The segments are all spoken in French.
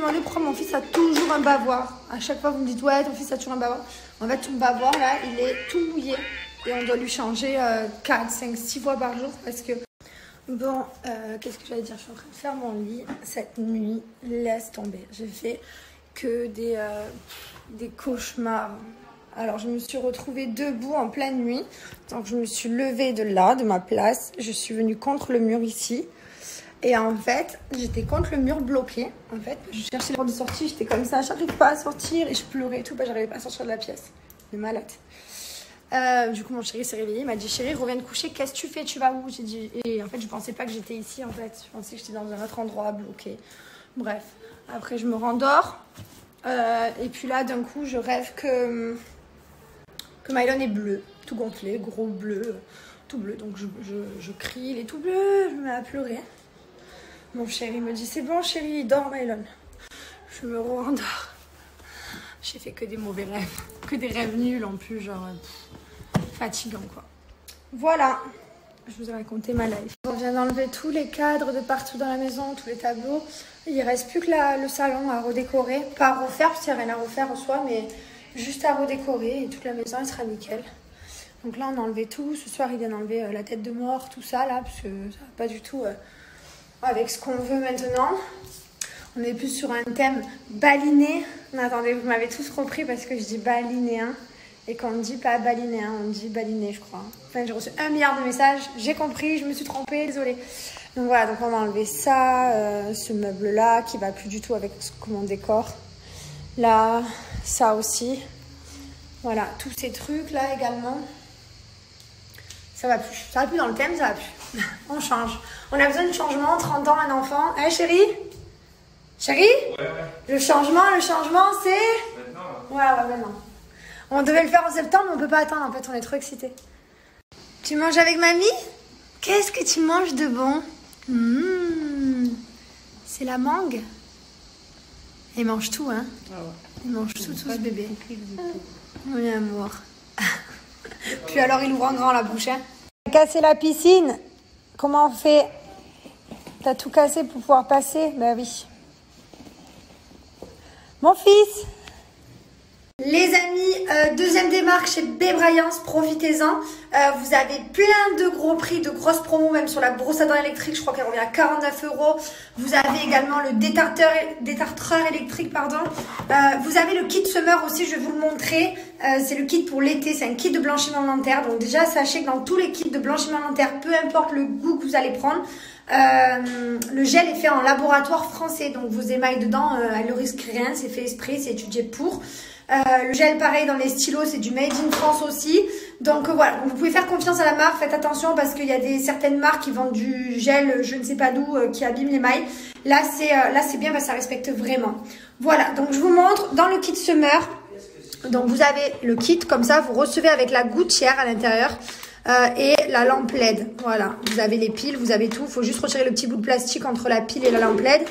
demandé pourquoi mon fils a toujours un bavoir. À chaque fois, vous me dites, ouais, ton fils a toujours un bavoir. En fait, ton bavoir, là, il est tout mouillé. Et on doit lui changer 4, 5, 6 fois par jour parce que... Bon, qu'est-ce que j'allais dire? Je suis en train de faire mon lit cette nuit. Laisse tomber. J'ai fait que des cauchemars. Alors, je me suis retrouvée debout en pleine nuit. Donc, je me suis levée de là, de ma place. Je suis venue contre le mur ici. Et en fait, j'étais contre le mur bloqué. En fait, je cherchais la porte de sortie. J'étais comme ça, j'arrive pas à sortir. Et je pleurais et tout. J'arrivais pas à sortir de la pièce. De malade. Du coup, mon chéri s'est réveillé. Il m'a dit, chéri, reviens te coucher. Qu'est-ce que tu fais? Tu vas où? J'ai dit... Et en fait, je pensais pas que j'étais ici, en fait. Je pensais que j'étais dans un autre endroit bloqué. Bref. Après, je me rendors. Et puis là, d'un coup, je rêve que Mylon est bleu, tout gonflé, gros bleu, tout bleu. Donc je crie, il est tout bleu, je me mets à pleurer. Mon chéri me dit, c'est bon chéri, dors Mylon. Je me rendors. J'ai fait que des mauvais rêves, que des rêves nuls en plus, genre fatigant quoi. Voilà, je vous ai raconté ma life. On vient d'enlever tous les cadres de partout dans la maison, tous les tableaux. Il reste plus que le salon à redécorer, pas à refaire parce qu'il n'y a rien à refaire en soi, mais... juste à redécorer et toute la maison elle sera nickel. Donc là on a enlevé tout. Ce soir il vient d'enlever la tête de mort, tout ça là, parce que ça va pas du tout avec ce qu'on veut maintenant. On est plus sur un thème baliné. Non, attendez, vous m'avez tous repris parce que je dis balinéen et qu'on ne dit pas balinéen, on dit baliné je crois. Enfin j'ai reçu 1 milliard de messages, j'ai compris, je me suis trompée, désolée. Donc voilà, donc on va enlever ça, ce meuble là qui va plus du tout avec ce qu'on décore. Là, ça aussi. Voilà, tous ces trucs là également. Ça va plus. Ça va plus dans le thème, ça va plus. On change. On a besoin de changement, 30 ans, un enfant. Hein, chérie? Chérie? Ouais. Le changement, c'est... Maintenant. Ouais, maintenant. On devait le faire en septembre, mais on peut pas attendre. En fait, on est trop excités. Tu manges avec mamie? Qu'est-ce que tu manges de bon? C'est la mangue. Il mange tout, hein? Ah ouais. Il mange tout, ce bébé. Oui, amour. Puis alors, il ouvre en grand la bouche, hein? T'as cassé la piscine? Comment on fait? T'as tout cassé pour pouvoir passer? Ben oui. Mon fils! Les amis, deuxième démarque chez Bébraillance, profitez-en. Vous avez plein de gros prix, de grosses promos, même sur la brosse à dents électrique. Je crois qu'elle revient à 49 €. Vous avez également le détartreur électrique, pardon. Vous avez le kit summer aussi, je vais vous le montrer. C'est le kit pour l'été, c'est un kit de blanchiment dentaire. Donc déjà, sachez que dans tous les kits de blanchiment dentaire, peu importe le goût que vous allez prendre, le gel est fait en laboratoire français. Donc vos émails dedans, elle ne risque rien, c'est fait exprès, c'est étudié pour. Le gel pareil dans les stylos, c'est du made in France aussi. Donc voilà, vous pouvez faire confiance à la marque, faites attention parce qu'il y a certaines marques qui vendent du gel je ne sais pas d'où qui abîme l'émail. Là c'est bien parce que ça respecte vraiment. Voilà, donc je vous montre dans le kit summer. Donc vous avez le kit comme ça, vous recevez avec la gouttière à l'intérieur. Et la lampe LED, voilà, vous avez les piles, vous avez tout, il faut juste retirer le petit bout de plastique entre la pile et la lampe LED.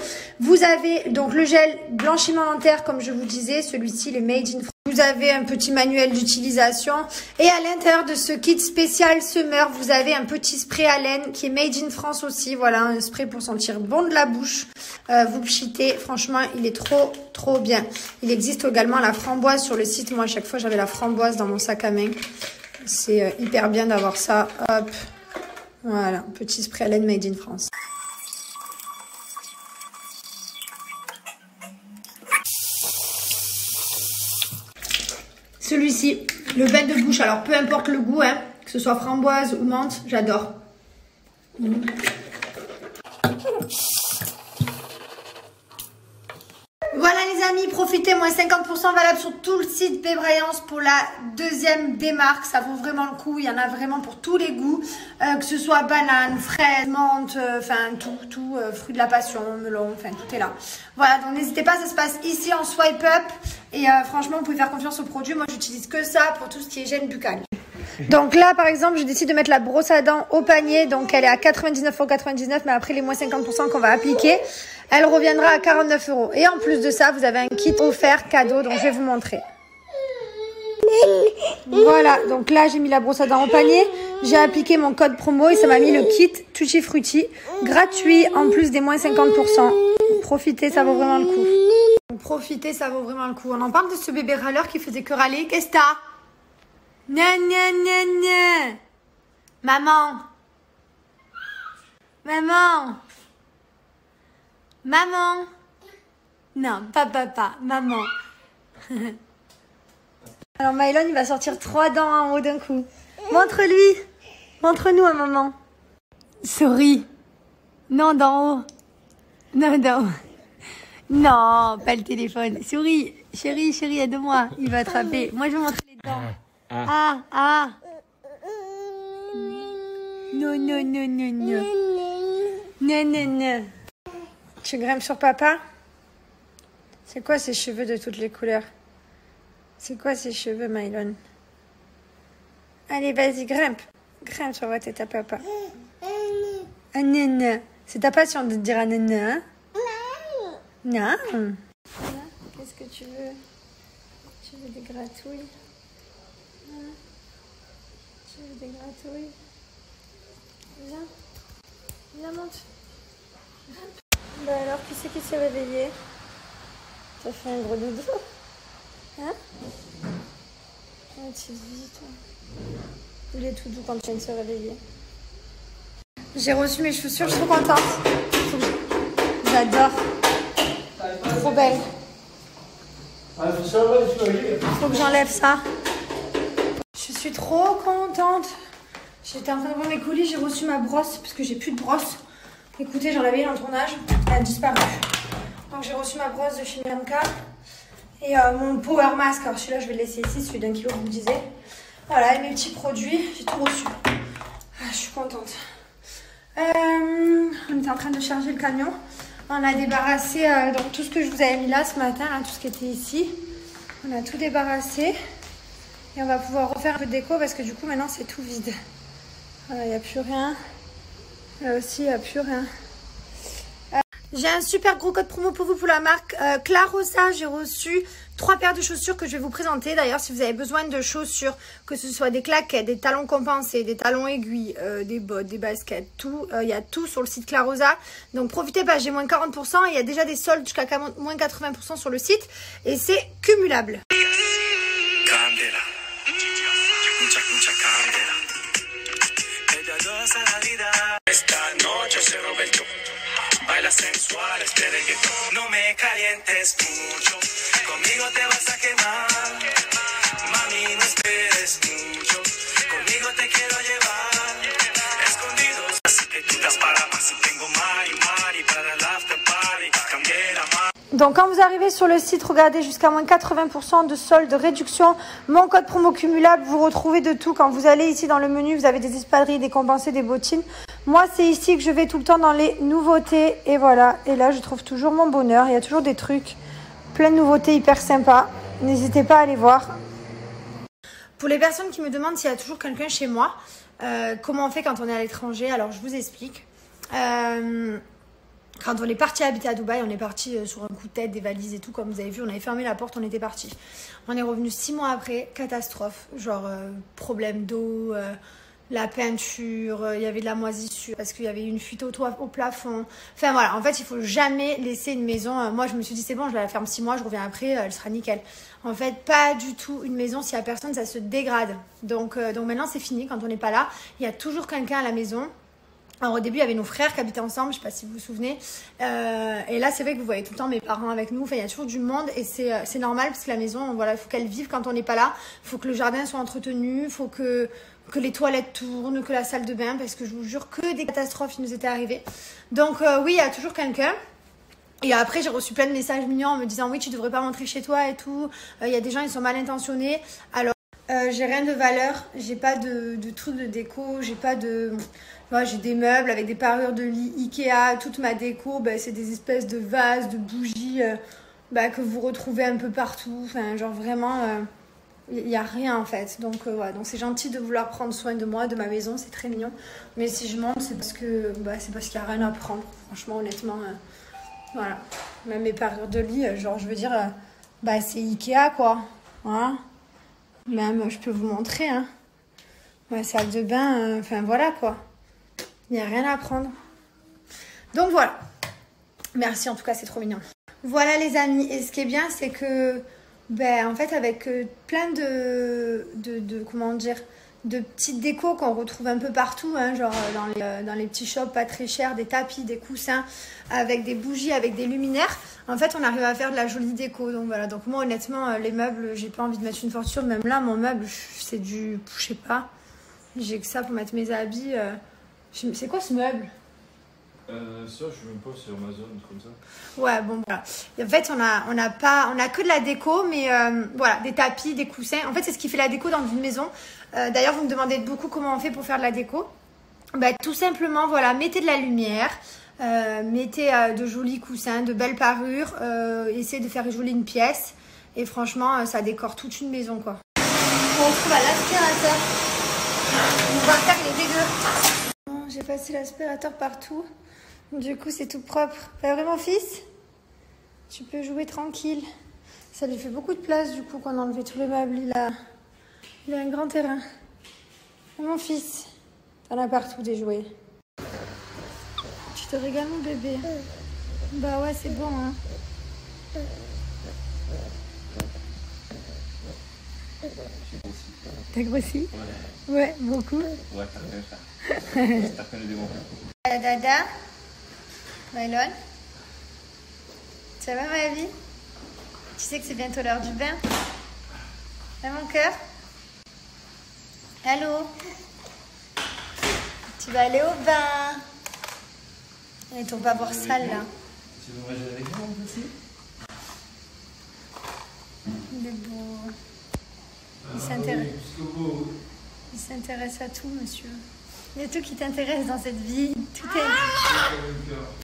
Vous avez donc le gel blanchiment dentaire comme je vous disais, celui-ci il est made in France. Vous avez un petit manuel d'utilisation et à l'intérieur de ce kit spécial summer, vous avez un petit spray à laine qui est made in France aussi, voilà, un spray pour sentir bon de la bouche. Vous pchitez, franchement il est trop bien. Il existe également la framboise sur le site, moi à chaque fois j'avais la framboise dans mon sac à main. C'est hyper bien d'avoir ça. Hop. Voilà, petit spray à laine made in France. Celui-ci, le bain de bouche. Alors, peu importe le goût, hein, que ce soit framboise ou menthe, j'adore. Voilà les amis, profitez, moins 50% valable sur tout le site Bébraillance pour la deuxième démarque. Ça vaut vraiment le coup, il y en a vraiment pour tous les goûts, que ce soit banane, fraise, menthe, enfin tout, fruit de la passion, melon, enfin tout est là. Voilà, donc n'hésitez pas, ça se passe ici en swipe up et franchement vous pouvez faire confiance au produit. Moi j'utilise que ça pour tout ce qui est hygiène buccale. Donc là par exemple je décide de mettre la brosse à dents au panier, donc elle est à 99,99 €, mais après les moins 50% qu'on va appliquer, elle reviendra à 49 €. Et en plus de ça vous avez un kit offert cadeau, donc je vais vous montrer. Voilà, donc là j'ai mis la brosse à dents au panier, j'ai appliqué mon code promo et ça m'a mis le kit Tutti Frutti gratuit en plus des moins 50%. profitez, ça vaut vraiment le coup. Profitez, ça vaut vraiment le coup. On en parle de ce bébé râleur qui faisait que râler. Qu'est-ce que t'as? Gna gna gna gna. Maman. Maman. Maman. Non, pas papa, maman. Alors Mylon, il va sortir 3 dents en haut d'un coup. Montre-lui. Montre-nous à maman. Souris. Non, d'en haut. Non, d'en haut. Non, pas le téléphone. Souris. Chérie, chérie, aide-moi. Il va attraper. Moi, je vais montrer les dents. Ah. Non, non, non, non, non. Non, non, non. Tu grimpes sur papa? C'est quoi ces cheveux de toutes les couleurs? C'est quoi ces cheveux, Mylon? Allez, vas-y, grimpe. Grimpe sur votre tête à papa. Ah, non. C'est ta passion de te dire ah, non, hein? Non. Qu'est-ce que tu veux? Tu veux des gratouilles? Hein? Tu veux des gratouilles? Viens. Viens, monte. Bah alors, qui c'est qui s'est réveillé? T'as fait un gros dodo? Hein? Ah, tu vis, toi. Il est tout doux quand tu viens de se réveiller. J'ai reçu mes chaussures, je suis trop contente. J'adore. Trop belle. Faut que j'enlève ça. Je suis trop contente. J'étais en train de voir mes colis, j'ai reçu ma brosse parce que j'ai plus de brosse. Écoutez, j'en avais une en tournage, elle a disparu. Donc j'ai reçu ma brosse de chez Miamka. Et mon Power Mask, alors celui-là je vais le laisser ici, celui d'1 kilo que je vous disais. Voilà, et mes petits produits, j'ai tout reçu. Ah, je suis contente. On était en train de charger le camion. On a débarrassé donc tout ce que je vous avais mis là ce matin, là, tout ce qui était ici. On a tout débarrassé. Et on va pouvoir refaire un peu de déco parce que du coup maintenant c'est tout vide. Voilà, il n'y a plus rien. Là aussi, il n'y a plus rien. J'ai un super gros code promo pour vous pour la marque Clarosa. J'ai reçu 3 paires de chaussures que je vais vous présenter. D'ailleurs, si vous avez besoin de chaussures, que ce soit des claquettes, des talons compensés, des talons aiguilles, des bottes, des baskets, tout, il y a tout sur le site Clarosa. Donc profitez pas, j'ai moins 40%. Il y a déjà des soldes jusqu'à moins 80% sur le site et c'est cumulable. Baila sensual este reggaetón. No me calientes mucho. Conmigo te vas a quemar. Mami, no esperes mucho. Conmigo te quiero llevar. Escondidos. Así que tú das para más. Tengo mari para el after party. Cambié la mano. Donc quand vous arrivez sur le site, regardez jusqu'à moins 80% de solde, de réduction. Mon code promo cumulable, vous retrouvez de tout. Quand vous allez ici dans le menu, vous avez des espadrilles, des compensés, des bottines. Moi, c'est ici que je vais tout le temps dans les nouveautés. Et voilà. Et là, je trouve toujours mon bonheur. Il y a toujours des trucs, plein de nouveautés hyper sympas. N'hésitez pas à aller voir. Pour les personnes qui me demandent s'il y a toujours quelqu'un chez moi, comment on fait quand on est à l'étranger, alors je vous explique. Quand on est parti habiter à Dubaï, on est parti sur un coup de tête, des valises et tout, comme vous avez vu, on avait fermé la porte, on était parti. On est revenu 6 mois après, catastrophe, genre problème d'eau, la peinture, il y avait de la moisissure parce qu'il y avait une fuite au plafond. Enfin voilà, en fait, il faut jamais laisser une maison. Moi, je me suis dit, c'est bon, je la ferme 6 mois, je reviens après, elle sera nickel. En fait, pas du tout. Une maison, s'il n'y a personne, ça se dégrade. Donc maintenant, c'est fini. Quand on n'est pas là, il y a toujours quelqu'un à la maison. Alors au début, il y avait nos frères qui habitaient ensemble, je ne sais pas si vous vous souvenez. Et là, c'est vrai que vous voyez tout le temps mes parents avec nous. Enfin, il y a toujours du monde et c'est normal parce que la maison, voilà, il faut qu'elle vive quand on n'est pas là. Il faut que le jardin soit entretenu, il faut que les toilettes tournent, que la salle de bain, parce que je vous jure que des catastrophes nous étaient arrivées. Donc oui, il y a toujours quelqu'un. Et après, j'ai reçu plein de messages mignons en me disant oui, tu devrais pas rentrer chez toi et tout. Il y a des gens, ils sont mal intentionnés. Alors, j'ai rien de valeur, j'ai pas de trucs de déco, j'ai pas de... Moi, j'ai des meubles avec des parures de lit Ikea, toute ma déco, bah, c'est des espèces de vases, de bougies que vous retrouvez un peu partout. Enfin, genre vraiment, il n'y a rien en fait. Donc voilà, donc c'est gentil de vouloir prendre soin de moi, de ma maison, c'est très mignon. Mais si je monte, c'est parce que qu'il n'y a rien à prendre. Franchement, honnêtement, voilà. Même mes parures de lit, genre je veux dire, c'est Ikea quoi. Voilà. Même, je peux vous montrer, hein. Ma salle de bain, enfin voilà quoi. Il n'y a rien à prendre. Donc voilà. Merci, en tout cas, c'est trop mignon. Voilà les amis, et ce qui est bien, c'est que, ben, en fait, avec plein comment dire, de petites décos qu'on retrouve un peu partout, hein, genre dans les petits shops pas très chers, des tapis, des coussins, avec des bougies, avec des luminaires. En fait, on arrive à faire de la jolie déco. Donc voilà, donc moi honnêtement, les meubles, j'ai pas envie de mettre une fortune. Même là, mon meuble, c'est du, je sais pas, j'ai que ça pour mettre mes habits. C'est quoi ce meuble? Ça, je même pas sur Amazon, comme ça. Ouais, bon, voilà. Et en fait, on a que de la déco, mais voilà, des tapis, des coussins. En fait, c'est ce qui fait la déco dans une maison. D'ailleurs, vous me demandez beaucoup comment on fait pour faire de la déco. Bah, tout simplement, voilà, mettez de la lumière, mettez de jolis coussins, de belles parures, essayez de faire jolie une pièce. Et franchement, ça décore toute une maison, quoi. On retrouve à l'aspirateur. On va faire les dégueux. J'ai passé l'aspirateur partout. Du coup, c'est tout propre. Pas vrai, mon fils? Tu peux jouer tranquille. Ça lui fait beaucoup de place, du coup, quand on a enlevé tous les meubles. Il a un grand terrain. Et mon fils, t'en as partout des jouets. Tu te régales, mon bébé? Bah ouais, c'est bon, hein. T'as grossi? Ouais. Ouais, beaucoup? Ouais, t'as rien faire. J'espère qu'elle est démontrée. Dada? Mylon? Ça va, ma vie? Tu sais que c'est bientôt l'heure du bain? Là, mon cœur? Allô? Tu vas aller au bain? Et ton bavoir sale, là. Tu veux manger avec moi aussi? Il est beau. Il s'intéresse à tout, monsieur. Il y a tout qui t'intéresse dans cette vie. Tout est...